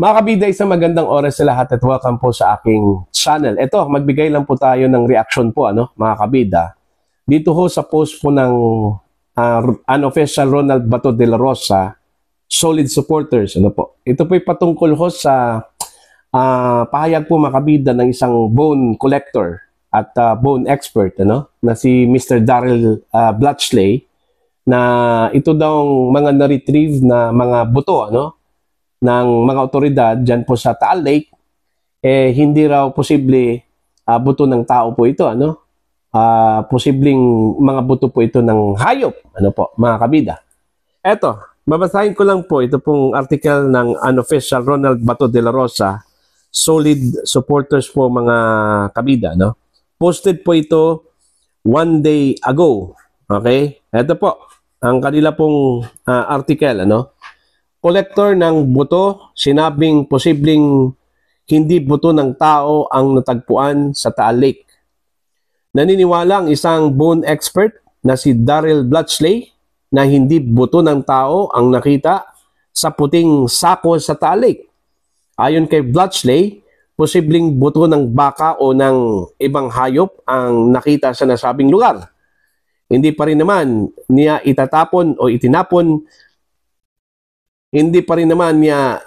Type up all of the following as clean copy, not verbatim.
Mga kabida, isang magandang oras sa lahat at welcome po sa aking channel. Ito, magbigay lang po tayo ng reaction po, mga kabida. Dito ho sa post po ng unofficial Ronald Bato de la Rosa, solid supporters. Ito po ay patungkol ho sa pahayag po mga kabida ng isang bone collector at bone expert, na si Mr. Daryl Blatchley, na ito daw mga na-retrieve na mga buto, ng mga otoridad dyan po sa Taal Lake, hindi raw posible buto ng tao po ito, posibleng mga buto po ito ng hayop, mga kabida. Eto, babasahin ko lang po ito pong article ng unofficial Ronald Bato de la Rosa, solid supporters po mga kabida, Posted po ito 1 day ago. Okay? Eto po, ang kanila pong article, Kolektor ng buto, sinabing posibleng hindi buto ng tao ang natagpuan sa Taal Lake. Naniniwala ang isang bone expert na si Daryl Blatchley na hindi buto ng tao ang nakita sa puting sako sa Taal Lake. Ayon kay Blatchley, posibleng buto ng baka o ng ibang hayop ang nakita sa nasabing lugar. Hindi pa rin naman niya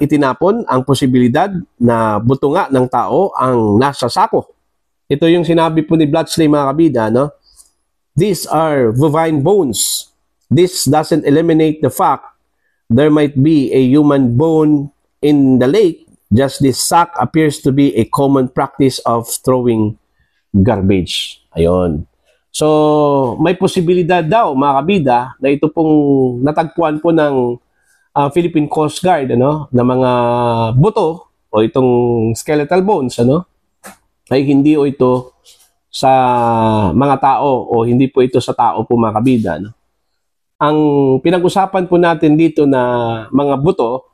itinapon ang posibilidad na buto nga ng tao ang nasa sako. Ito yung sinabi po ni Blatchley mga kabida, These are bovine bones. This doesn't eliminate the fact there might be a human bone in the lake. Just this sack appears to be a common practice of throwing garbage. Ayon. So, may posibilidad daw mga kabida na ito pong natagpuan po ng Philippine Coast Guard, na mga buto o itong skeletal bones, ay hindi o ito sa mga tao o hindi po ito sa tao po mga kabida. Ang pinag-usapan po natin dito na mga buto,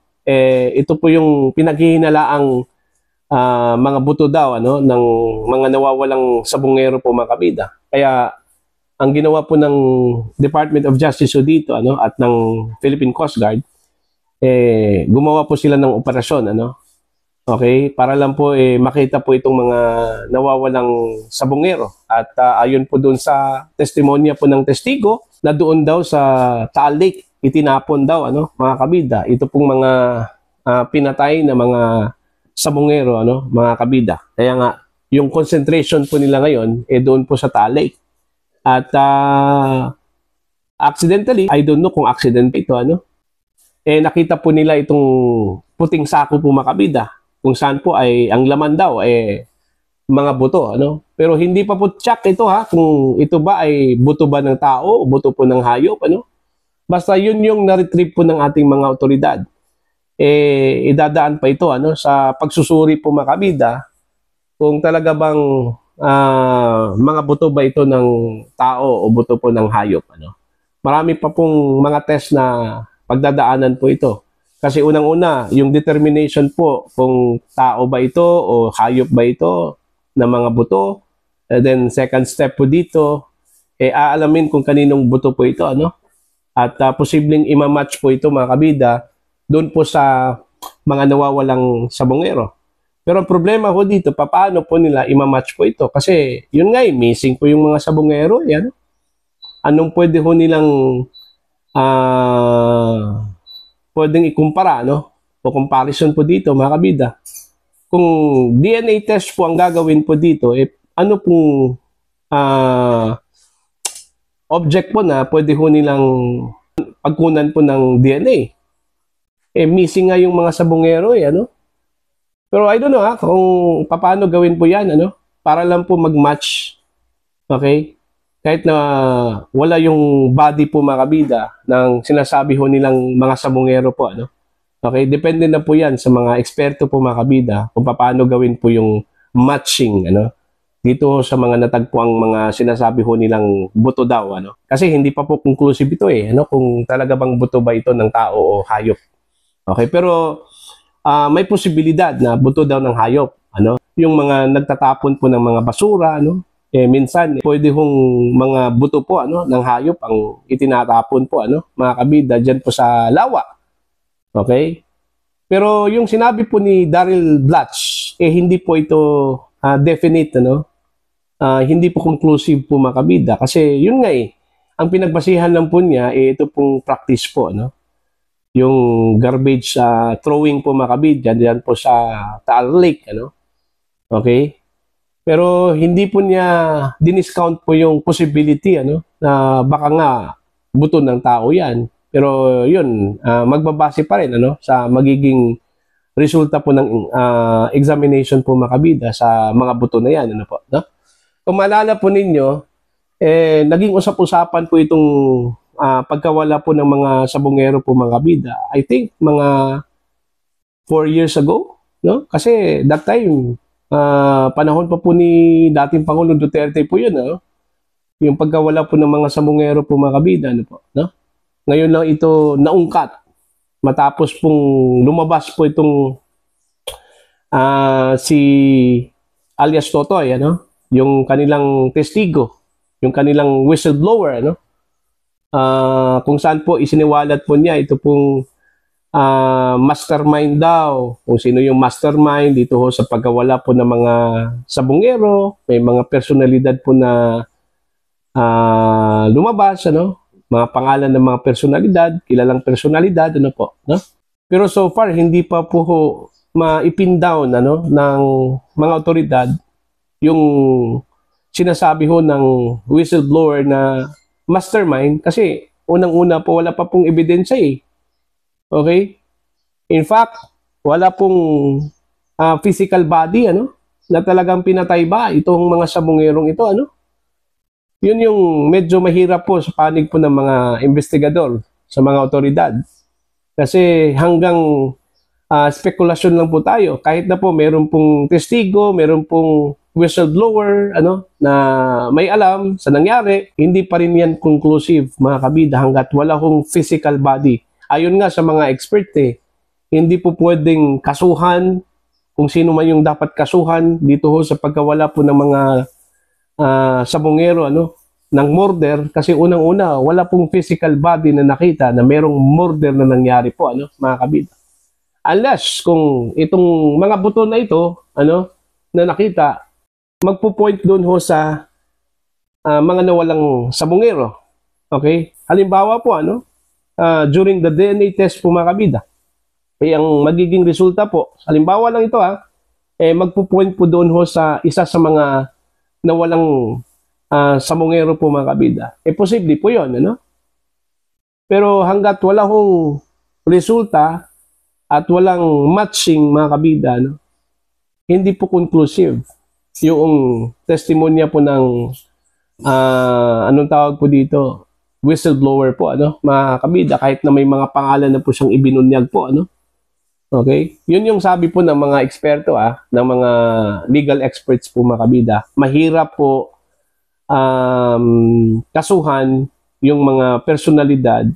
ito po yung pinaghihinalaang mga buto daw, ng mga nawawalang sabungero po mga kabida. Kaya ang ginawa po ng Department of Justice dito, at ng Philippine Coast Guard, gumawa po sila ng operasyon, okay, para lang po makita po itong mga nawawalang sabungero. At ayon po doon sa testimonya po ng testigo na doon daw sa Taal Lake itinapon daw, mga kabida, ito pong mga pinatay na mga sabungero, mga kabida. Kaya nga yung concentration po nila ngayon doon po sa Taal Lake. At accidentally, I don't know kung accident ito, nakita po nila itong puting sako po mga kabida, kung saan po ay ang laman daw mga buto, pero hindi pa po check ito kung ito ba ay buto ba ng tao o buto po ng hayop, basta yun yung na-retrieve po ng ating mga otoridad. Idadaan pa ito sa pagsusuri po mga kabida kung talaga bang mga buto ba ito ng tao o buto po ng hayop, Marami pa pong mga test na pagdadaanan po ito. Kasi unang-una, yung determination po kung tao ba ito o hayop ba ito na mga buto. And then second step po dito, aalamin kung kaninong buto po ito, At posibleng imamatch po ito mga kabida doon po sa mga nawawalang sabongero. Pero ang problema ko dito, paano po nila imamatch po ito? Kasi yun nga, missing po yung mga sabongero. Yan. Anong pwede ho nilang pwedeng ikumpara, o comparison po dito mga kabida. Kung DNA test po ang gagawin po dito, ano pong object po na pwede ho nilang pagkunan po ng DNA. Missing nga yung mga sabongero, Pero I don't know kung paano gawin po yan, para lang po mag-match, okay? Kahit na wala yung body po mga kabida ng sinasabi ho nilang mga sabongero po, Okay, depende na po yan sa mga eksperto po mga kabida kung paano gawin po yung matching, dito sa mga natagpuang mga sinasabi ho nilang buto daw, Kasi hindi pa po conclusive ito kung talaga bang buto ba ito ng tao o hayop. Okay, pero may posibilidad na buto daw ng hayop, Yung mga nagtatapon po ng mga basura, minsan pwede hong mga buto po ng hayop ang itinatapon po mga kabida diyan po sa lawa. Okay? Pero yung sinabi po ni Daryl Blatch, hindi po ito definite, ano? Hindi po conclusive po mga kabida. Kasi yun nga ang pinagbasihan lang po niya, ito pong practice po, ano? Yung garbage throwing po mga kabida, diyan po sa Taal Lake, ano? Okay? Pero hindi po niya diniscount po yung possibility, ano? Na baka nga buto ng tao yan. Pero yun, magbabase pa rin, ano? Sa magiging resulta po ng examination po mga kabida sa mga buto na yan, ano po, no? Kung maalala po ninyo, naging usap-usapan po itong pagkawala po ng mga sabongero po mga kabida. I think mga 4 years ago, no? Kasi that time, panahon pa po ni dating Pangulong Duterte po yun, no? Yung pagkawala po ng mga sabongero po mga kabida, ano po, no? Ngayon lang ito naungkat matapos pong lumabas po itong si alias Totoy, ano? Yung kanilang testigo, yung kanilang whistleblower, ano? Kung saan po isiniwalat po niya ito pong mastermind daw, kung sino yung mastermind dito ho sa pagkawala po ng mga sabongero, may mga personalidad po na lumabas, ano? Mga pangalan ng mga personalidad, kilalang personalidad, ano po, no? Pero so far hindi pa po ma-pin down, ano, ng mga otoridad yung sinasabi ho ng whistleblower na mastermind kasi unang-una po wala pa pong ebidensya Okay? In fact, wala pong physical body, ano, na talagang pinatay ba itong mga sabongerong ito, ano? Yun yung medyo mahirap po sa panig po ng mga investigador, sa mga otoridad. Kasi hanggang spekulasyon lang po tayo. Kahit na po meron pong testigo, meron pong whistleblower, ano, na may alam sa nangyari, hindi pa rin yan conclusive, mga kabida, hanggat wala hong physical body. Ayon nga sa mga expert, hindi po pwedeng kasuhan kung sino man yung dapat kasuhan dito ho sa pagkawala po ng mga sabongero, ano, ng murder, kasi unang-una wala pong physical body na nakita na merong murder na nangyari po, ano, mga kabida. Unless kung itong mga buto na ito, ano, na nakita, magpo-point doon ho sa mga nawalang sabongero. Okay? Halimbawa po, ano, during the DNA test po mga kabida, ang magiging resulta po, halimbawa lang ito magpo-point po doon ho sa isa sa mga nawalang sabongero po mga kabida. Posible po yun, ano? Pero hanggat wala hong resulta at walang matching mga kabida, no, hindi po conclusive yung testimonya po ng anong tawag po dito, whistleblower po, ano, mga kabida, kahit na may mga pangalan na po siyang ibinunyag po, ano. Okay? Yun yung sabi po ng mga eksperto, ng mga legal experts po mga kabida. Mahirap po kasuhan yung mga personalidad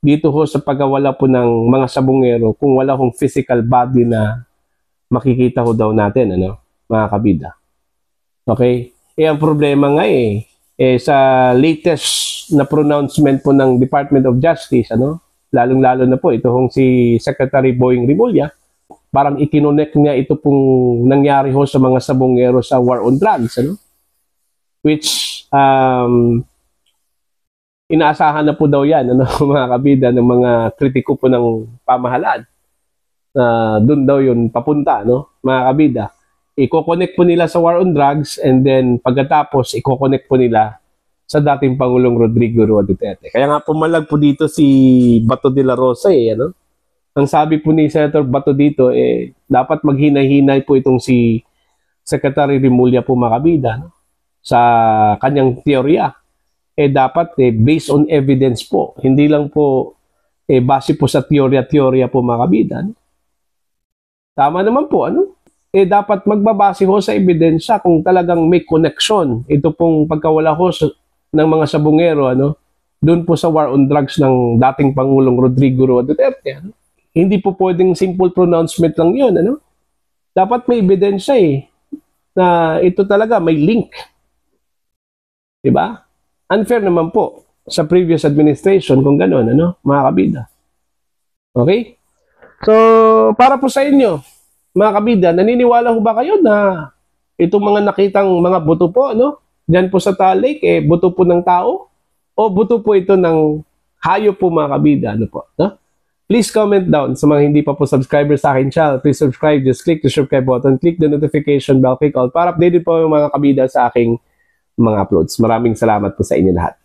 dito ho sa pagkawala po ng mga sabongero kung wala hong physical body na makikita ho daw natin, ano, mga kabida. Okay? Ang problema nga sa latest na pronouncement po ng Department of Justice, ano, lalong-lalo na po ito hong si Secretary Boying Rimulya, parang ikinonect niya ito pong nangyari ho sa mga sabongero sa war on drugs, ano? Which inaasahan na po daw yan, ano, mga kabida, ng mga kritiko po ng pamahalaan. Doon daw yun papunta, no, mga kabida. Iko-connect po nila sa war on drugs and then pagkatapos iko-connect po nila sa dating Pangulong Rodrigo Roa Duterte. Kaya nga pumalag po dito si Bato de la Rosa, ano? Ang sabi po ni Senator Bato dito, dapat maghinay-hinay po itong si Secretary Rimulya po mga kabida, no, sa kanyang teorya. Dapat based on evidence po. Hindi lang po base po sa teorya po mga kabida. No? Tama naman po, ano? Dapat magbabase ho sa ebidensya kung talagang may connection ito pong pagkawala ho ng mga sabongero, ano, doon po sa war on drugs ng dating Pangulong Rodrigo Roa Duterte. Ano? Hindi po pwedeng simple pronouncement lang yun, ano? Dapat may ebidensya na ito talaga may link. Diba? Unfair naman po sa previous administration kung gano'n, ano, mga kabida. Okay? So, para po sa inyo, mga kabida, naniniwala ho ba kayo na itong mga nakitang mga buto po, no? Diyan po sa Taal Lake, buto po ng tao? O buto po ito ng hayop po, mga kabida? Ano po, no? Please comment down sa mga hindi pa po subscriber sa akin channel. Please subscribe. Just click the subscribe button. Click the notification bell. Click all para updated po yung mga kabida sa aking mga uploads. Maraming salamat po sa inyo lahat.